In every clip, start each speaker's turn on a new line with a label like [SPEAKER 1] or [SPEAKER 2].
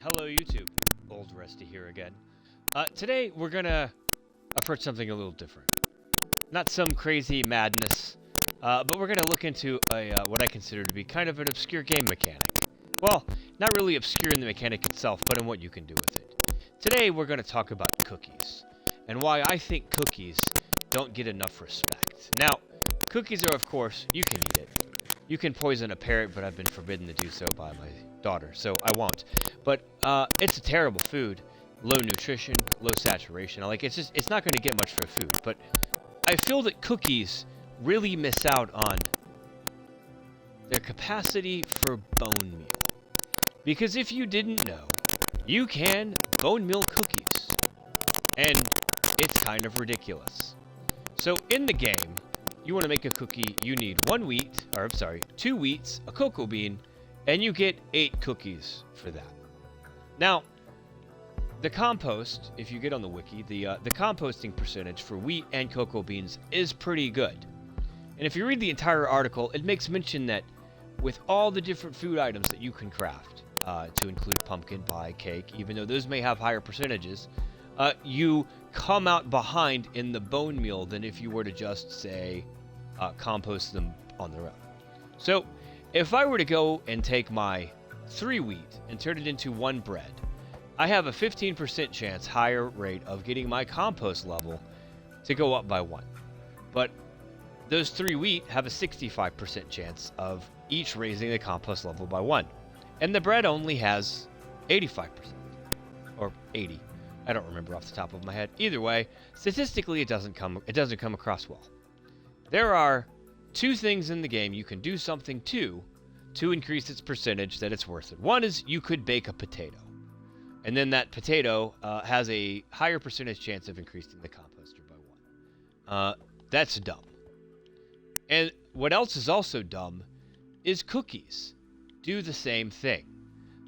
[SPEAKER 1] Hello, YouTube. Old Rusty here again. Today we're gonna approach something a little different. Not some crazy madness, but we're gonna look into what I consider to be kind of an obscure game mechanic. Well, not really obscure in the mechanic itself, but in what you can do with it. Today we're gonna talk about cookies, and why I think cookies don't get enough respect. Now, cookies are, of course, you can eat it. You can poison a parrot, but I've been forbidden to do so by my daughter, so I won't. But it's a terrible food, low nutrition, low saturation. It's not going to get much for food. But I feel that cookies really miss out on their capacity for bone meal. Because if you didn't know, you can bone meal cookies, and it's kind of ridiculous. So in the game, you want to make a cookie, you need two wheats, a cocoa bean, and you get 8 cookies for that. Now, the compost, if you get on the wiki, the composting percentage for wheat and cocoa beans is pretty good. And if you read the entire article, it makes mention that with all the different food items that you can craft, to include pumpkin pie, cake, even though those may have higher percentages, you come out behind in the bone meal than if you were to just, say, compost them on their own. So, if I were to go and take my 3 wheat and turn it into 1 bread, I have a 15% chance higher rate of getting my compost level to go up by 1. But those 3 wheat have a 65% chance of each raising the compost level by 1. And the bread only has 85%. Or 80. I don't remember off the top of my head. Either way, statistically it doesn't come across well. There are 2 things in the game you can do something to increase its percentage that it's worth it. One is you could bake a potato. And then that potato has a higher percentage chance of increasing the composter by 1. That's dumb. And what else is also dumb is cookies do the same thing.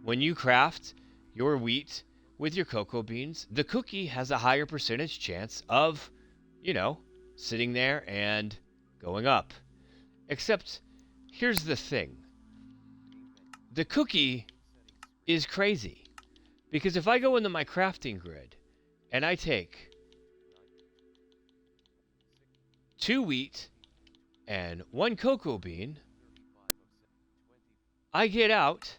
[SPEAKER 1] When you craft your wheat with your cocoa beans, the cookie has a higher percentage chance of, sitting there and going up. Except, here's the thing. The cookie is crazy. Because if I go into my crafting grid and I take 2 wheat and 1 cocoa bean, I get out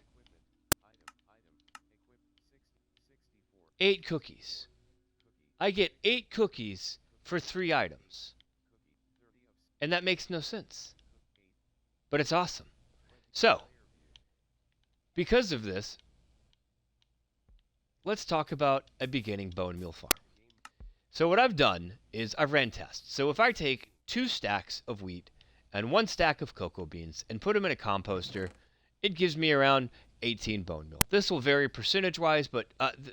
[SPEAKER 1] 8 cookies. I get 8 cookies for 3 items. And that makes no sense. But it's awesome. So, because of this, let's talk about a beginning bone meal farm. So what I've done is I've ran tests. So if I take 2 stacks of wheat and 1 stack of cocoa beans and put them in a composter, it gives me around 18 bone meal. This will vary percentage-wise, but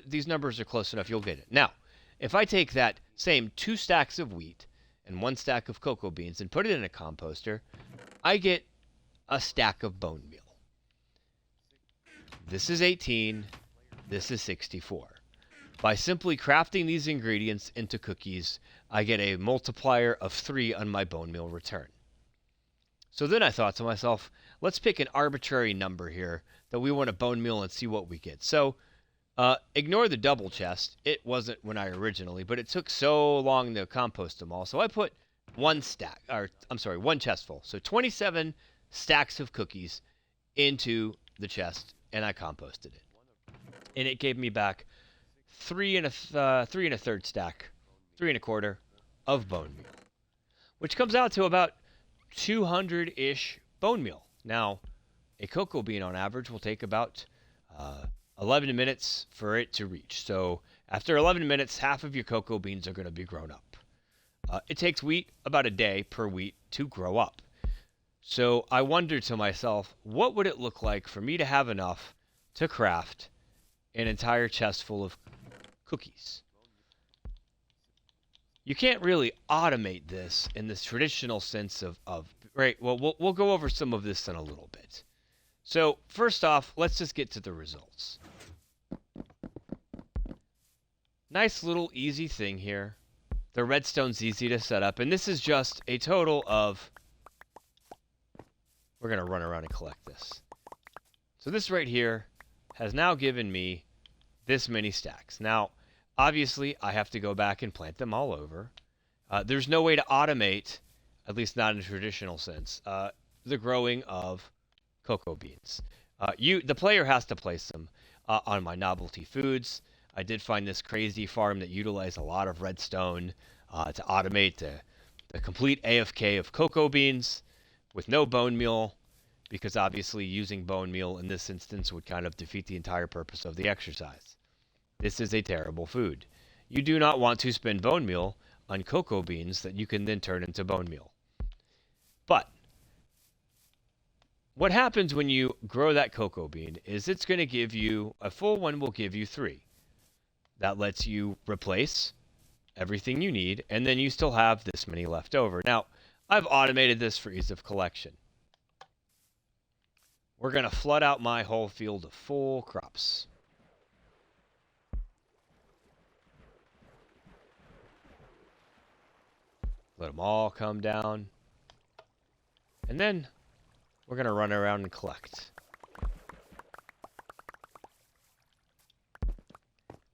[SPEAKER 1] these numbers are close enough, you'll get it. Now, if I take that same 2 stacks of wheat and 1 stack of cocoa beans and put it in a composter, I get a stack of bone meal. This is 18, this is 64. By simply crafting these ingredients into cookies, I get a multiplier of 3 on my bone meal return. So then I thought to myself, let's pick an arbitrary number here that we want to bone meal and see what we get. So ignore the double chest. It wasn't when I originally, but it took so long to compost them all. So I put 1 chest full. So 27 stacks of cookies into the chest, and I composted it. And it gave me back 3 1/3 stack, 3 1/4 of bone meal, which comes out to about 200-ish bone meal. Now, a cocoa bean on average will take about 11 minutes for it to reach. So after 11 minutes, half of your cocoa beans are going to be grown up. It takes wheat about a day per wheat to grow up. So I wondered to myself, what would it look like for me to have enough to craft an entire chest full of cookies? You can't really automate this in this traditional sense of right. Well, we'll go over some of this in a little bit. So first off, let's just get to the results. Nice little easy thing here. The redstone's easy to set up, and this is just a total of, we're going to run around and collect this. So this right here has now given me this many stacks. Now, obviously, I have to go back and plant them all over. There's no way to automate, at least not in a traditional sense, the growing of cocoa beans. The player has to place them on my novelty foods. I did find this crazy farm that utilized a lot of redstone to automate the complete AFK of cocoa beans with no bone meal, because obviously using bone meal in this instance would kind of defeat the entire purpose of the exercise. This is a terrible food. You do not want to spend bone meal on cocoa beans that you can then turn into bone meal. But what happens when you grow that cocoa bean is it's going to give you, a full one will give you 3. That lets you replace everything you need, and then you still have this many left over. Now, I've automated this for ease of collection. We're going to flood out my whole field of full crops. Let them all come down. And then we're going to run around and collect.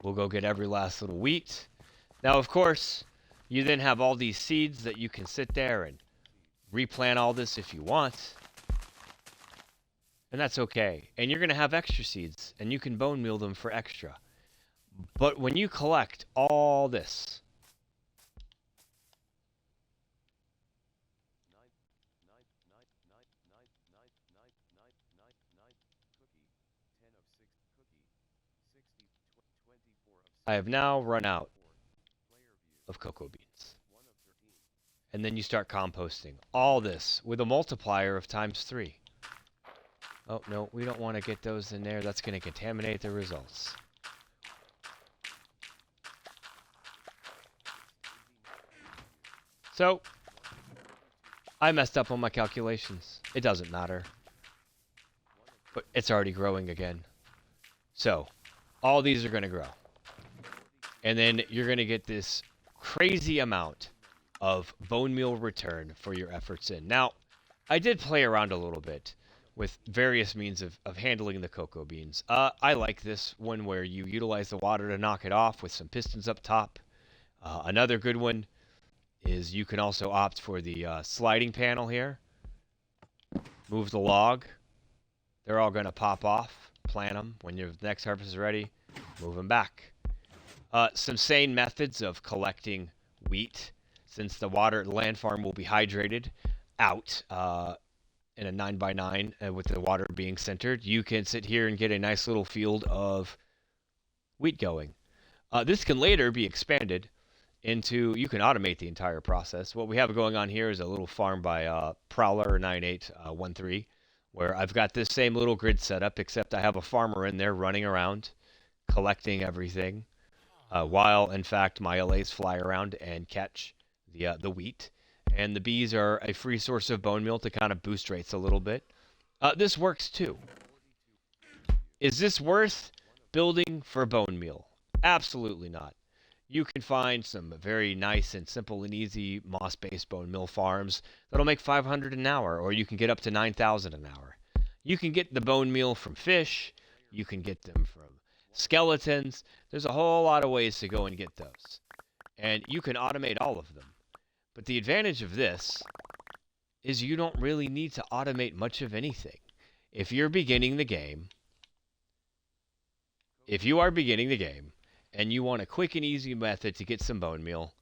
[SPEAKER 1] We'll go get every last little wheat. Now, of course, you then have all these seeds that you can sit there and replant all this if you want. And that's okay. And you're going to have extra seeds, and you can bone meal them for extra. But when you collect all this, I have now run out of cocoa beans. And then you start composting all this with a multiplier of ×3. Oh, no, we don't want to get those in there. That's going to contaminate the results. So, I messed up on my calculations. It doesn't matter. But it's already growing again. So, all these are going to grow. And then you're going to get this crazy amount of bone meal return for your efforts in. Now, I did play around a little bit with various means of handling the cocoa beans. I like this one where you utilize the water to knock it off with some pistons up top. Another good one is you can also opt for the sliding panel here. Move the log. They're all going to pop off. Plant them. When your next harvest is ready, move them back. Some sane methods of collecting wheat, since the land farm will be hydrated out in a 9x9 with the water being centered. You can sit here and get a nice little field of wheat going. This can later be expanded into, you can automate the entire process. What we have going on here is a little farm by Prowler 9813, where I've got this same little grid set up, except I have a farmer in there running around collecting everything. While, in fact, my LAs fly around and catch the wheat. And the bees are a free source of bone meal to kind of boost rates a little bit. This works, too. Is this worth building for bone meal? Absolutely not. You can find some very nice and simple and easy moss-based bone meal farms that'll make 500 an hour, or you can get up to 9,000 an hour. You can get the bone meal from fish. You can get them from skeletons. There's a whole lot of ways to go and get those. And you can automate all of them. But the advantage of this is you don't really need to automate much of anything. If you are beginning the game, and you want a quick and easy method to get some bone meal,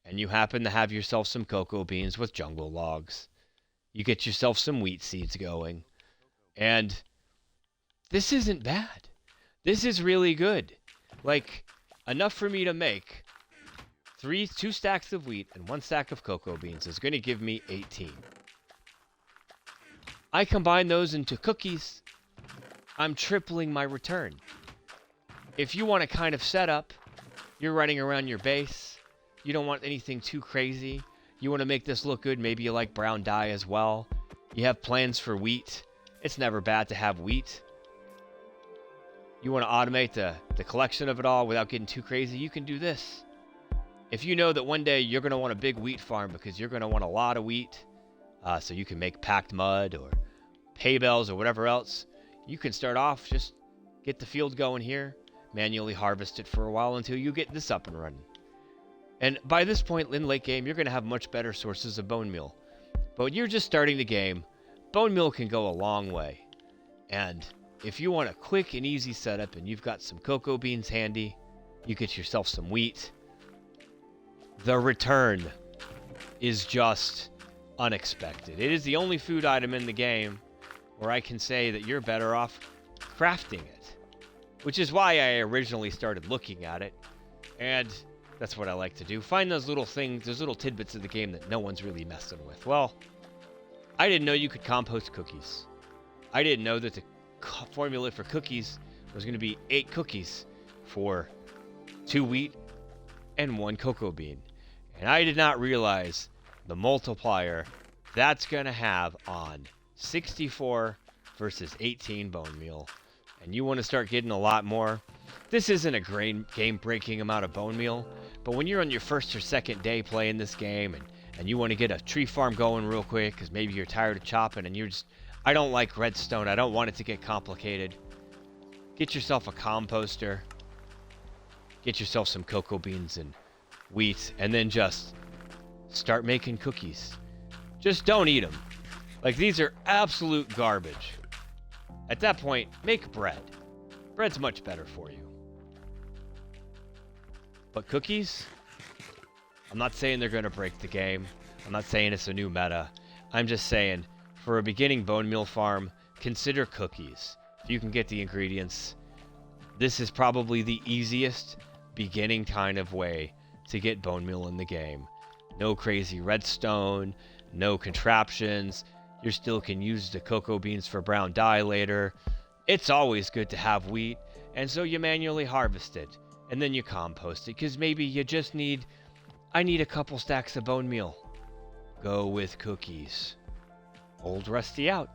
[SPEAKER 1] and you happen to have yourself some cocoa beans with jungle logs, you get yourself some wheat seeds going, and this isn't bad. This is really good. Like, enough for me to make 2 stacks of wheat and 1 stack of cocoa beans is going to give me 18. I combine those into cookies. I'm tripling my return. If you want to kind of set up, you're running around your base. You don't want anything too crazy. You want to make this look good. Maybe you like brown dye as well. You have plans for wheat. It's never bad to have wheat. You want to automate the collection of it all without getting too crazy, you can do this. If you know that one day you're going to want a big wheat farm because you're going to want a lot of wheat, so you can make packed mud or hay bales or whatever else, you can start off, just get the field going here, manually harvest it for a while until you get this up and running. And by this point in late game, you're going to have much better sources of bone meal. But when you're just starting the game, bone meal can go a long way. And if you want a quick and easy setup and you've got some cocoa beans handy, you get yourself some wheat, the return is just unexpected. It is the only food item in the game where I can say that you're better off crafting it, which is why I originally started looking at it. And that's what I like to do. Find those little things, those little tidbits of the game that no one's really messing with. Well, I didn't know you could compost cookies. I didn't know that the formula for cookies was going to be 8 cookies for 2 wheat and 1 cocoa bean. And I did not realize the multiplier that's going to have on 64 versus 18 bone meal. And you want to start getting a lot more. This isn't a game-breaking amount of bone meal, but when you're on your first or second day playing this game and you want to get a tree farm going real quick because maybe you're tired of chopping and you're just, I don't like redstone, I don't want it to get complicated. Get yourself a composter. Get yourself some cocoa beans and wheat, and then just start making cookies. Just don't eat them. Like, these are absolute garbage. At that point, make bread. Bread's much better for you. But cookies? I'm not saying they're going to break the game. I'm not saying it's a new meta. I'm just saying, for a beginning bone meal farm, consider cookies. If you can get the ingredients, this is probably the easiest beginning kind of way to get bone meal in the game. No crazy redstone, no contraptions. You still can use the cocoa beans for brown dye later. It's always good to have wheat, and so you manually harvest it, and then you compost it, because maybe you just need, I need a couple stacks of bone meal. Go with cookies. Old Rusty out.